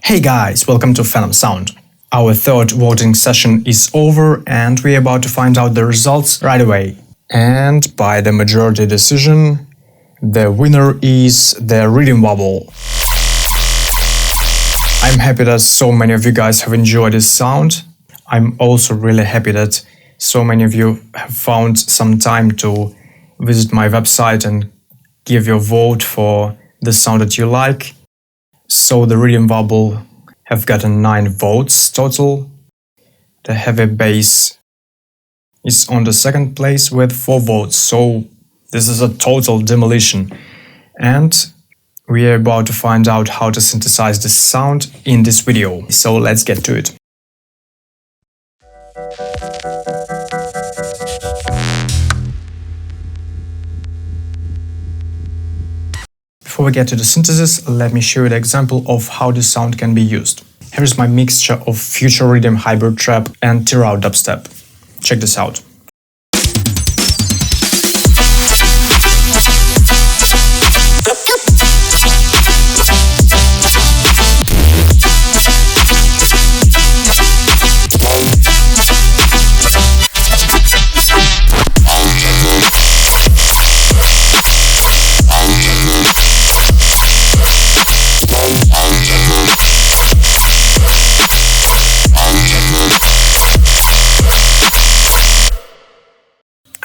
Hey guys, welcome to PHENOMSOUND. Our third voting session is over and we're about to find out the results right away. And by the majority decision, the winner is the Riddim wobble. I'm happy that so many of you guys have enjoyed this sound. I'm also really happy that so many of you have found some time to visit my website and give your vote for the sound that you like. So the Riddim wobble have gotten 9 votes total. The heavy bass is on the second place with 4 votes, so this is a total demolition. And we are about to find out how to synthesize this sound in this video, so let's get to it. Before we get to the synthesis, let me show you the example of how this sound can be used. Here's my mixture of future Riddim hybrid trap and Tearout dubstep. Check this out.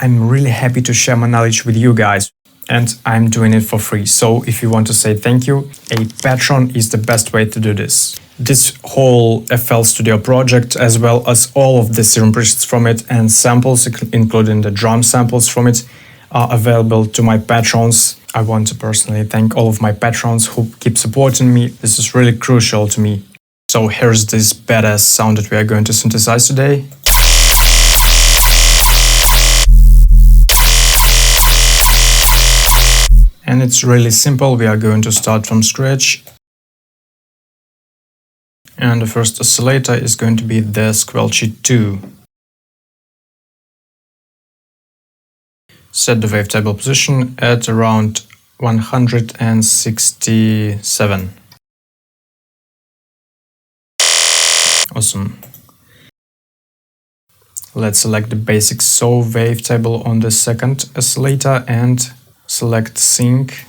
I'm really happy to share my knowledge with you guys, and I'm doing it for free. So if you want to say thank you, a Patreon is the best way to do this. This whole FL Studio project, as well as all of the Serum presets from it and samples, including the drum samples from it, are available to my patrons. I want to personally thank all of my patrons who keep supporting me. This is really crucial to me. So here's this badass sound that we are going to synthesize today. And it's really simple. We are going to start from scratch. And the first oscillator is going to be the Squelchy 2. Set the wavetable position at around 167. Awesome. Let's select the basic saw wavetable on the second oscillator and select sync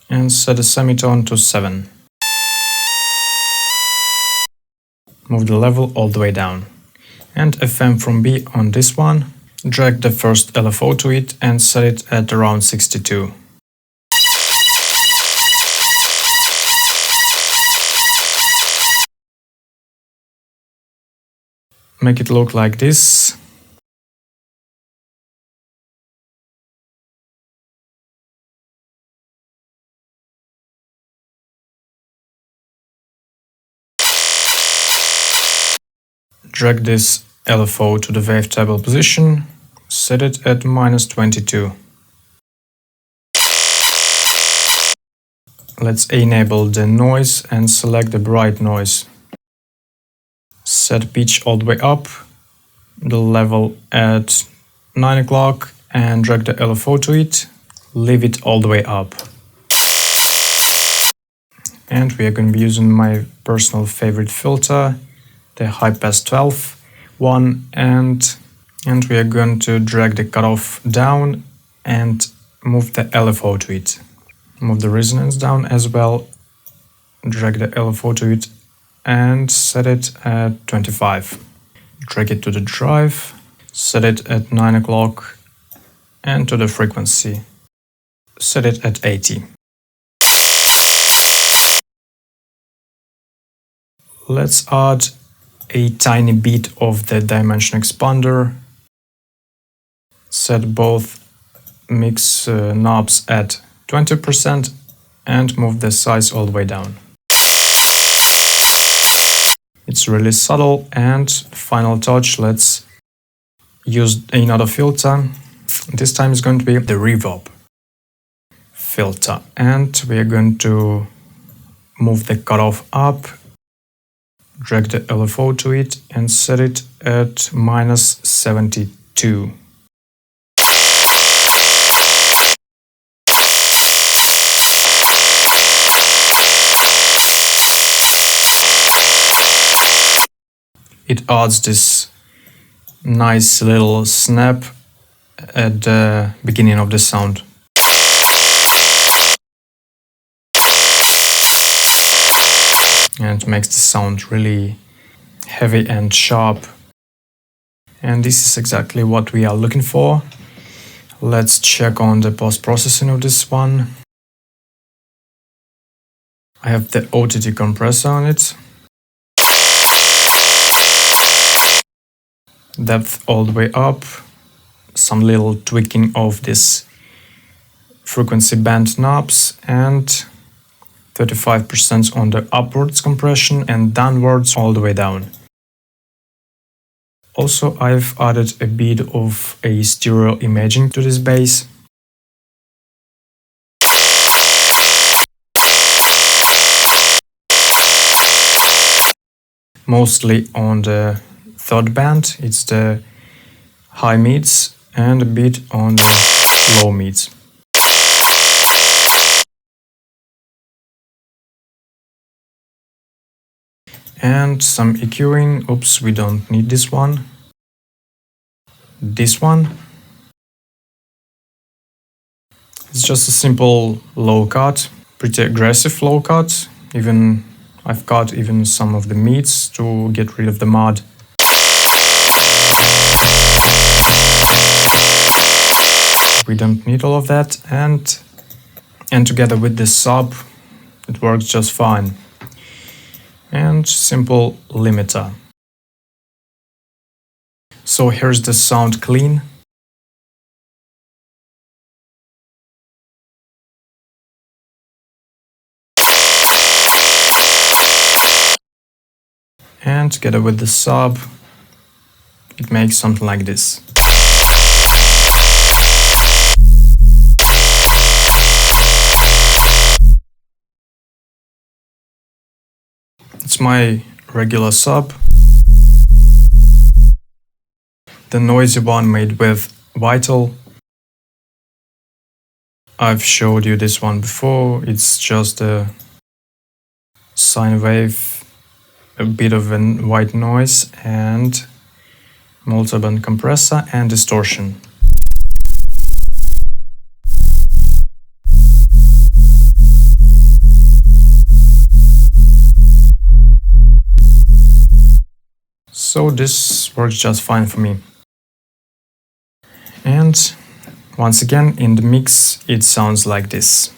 and set the semitone to 7. Move the level all the way down. And FM from B on this one. Drag the first LFO to it and set it at around 62. Make it look like this. Drag this LFO to the wavetable position, set it at -22. Let's enable the noise and select the bright noise. Set pitch all the way up, the level at 9 o'clock and drag the LFO to it, leave it all the way up. And we are going to be using my personal favorite filter, the high pass 12 one, and we are going to drag the cutoff down and move the LFO to it. Move the resonance down as well, drag the LFO to it and set it at 25. Drag it to the drive, set it at 9 o'clock and to the frequency, set it at 80. Let's add a tiny bit of the dimension expander. Set both mix knobs at 20% and move the size all the way down. It's really subtle. And final touch, let's use another filter. This time it's going to be the reverb filter, and we are going to move the cutoff up. Drag the LFO to it and set it at -72. it adds this nice little snap at the beginning of the sound. And makes the sound really heavy and sharp. And this is exactly what we are looking for. Let's check on the post-processing of this one. I have the OTT compressor on it. Depth all the way up. Some little tweaking of this frequency band knobs and 35% on the upwards compression and downwards all the way down. Also, I've added a bit of a stereo imaging to this bass. Mostly on the third band, it's the high mids, and a bit on the low mids. And some EQing. Oops, we don't need this one. This one. It's just a simple low cut, pretty aggressive low cut. Even I've cut even some of the mids to get rid of the mud. We don't need all of that, and together with the sub, it works just fine. And simple limiter. So here's the sound clean. And together with the sub, it makes something like this. It's my regular sub. The noisy one made with Vital. I've showed you this one before. It's just a sine wave, a bit of a white noise, and multiband compressor and distortion. So this works just fine for me. And once again, in the mix, it sounds like this.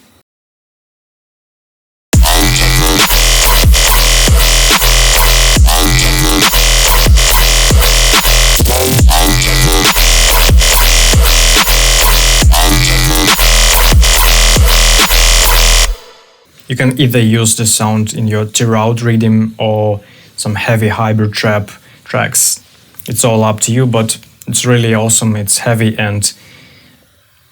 You can either use the sound in your Tearout Riddim or some heavy hybrid trap tracks. It's all up to you, but it's really awesome. It's heavy and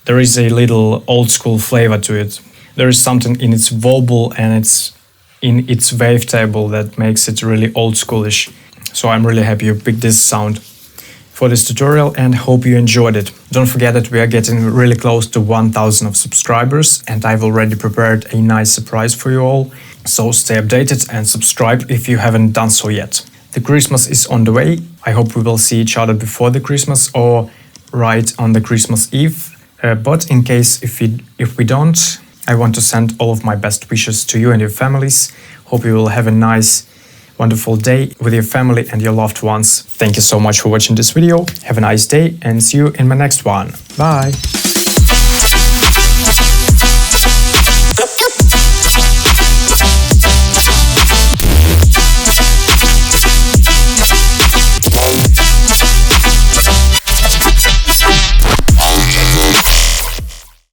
there is a little old school flavor to it. There is something in its wobble and it's in its wavetable that makes it really old schoolish. So I'm really happy you picked this sound for this tutorial and hope you enjoyed it. Don't forget that we are getting really close to 1000 of subscribers and I've already prepared a nice surprise for you all. So stay updated and subscribe if you haven't done so yet. The Christmas is on the way. I hope we will see each other before the Christmas or right on the Christmas Eve. But in case if we don't, I want to send all of my best wishes to you and your families. Hope you will have a nice, wonderful day with your family and your loved ones. Thank you so much for watching this video. Have a nice day and see you in my next one. Bye!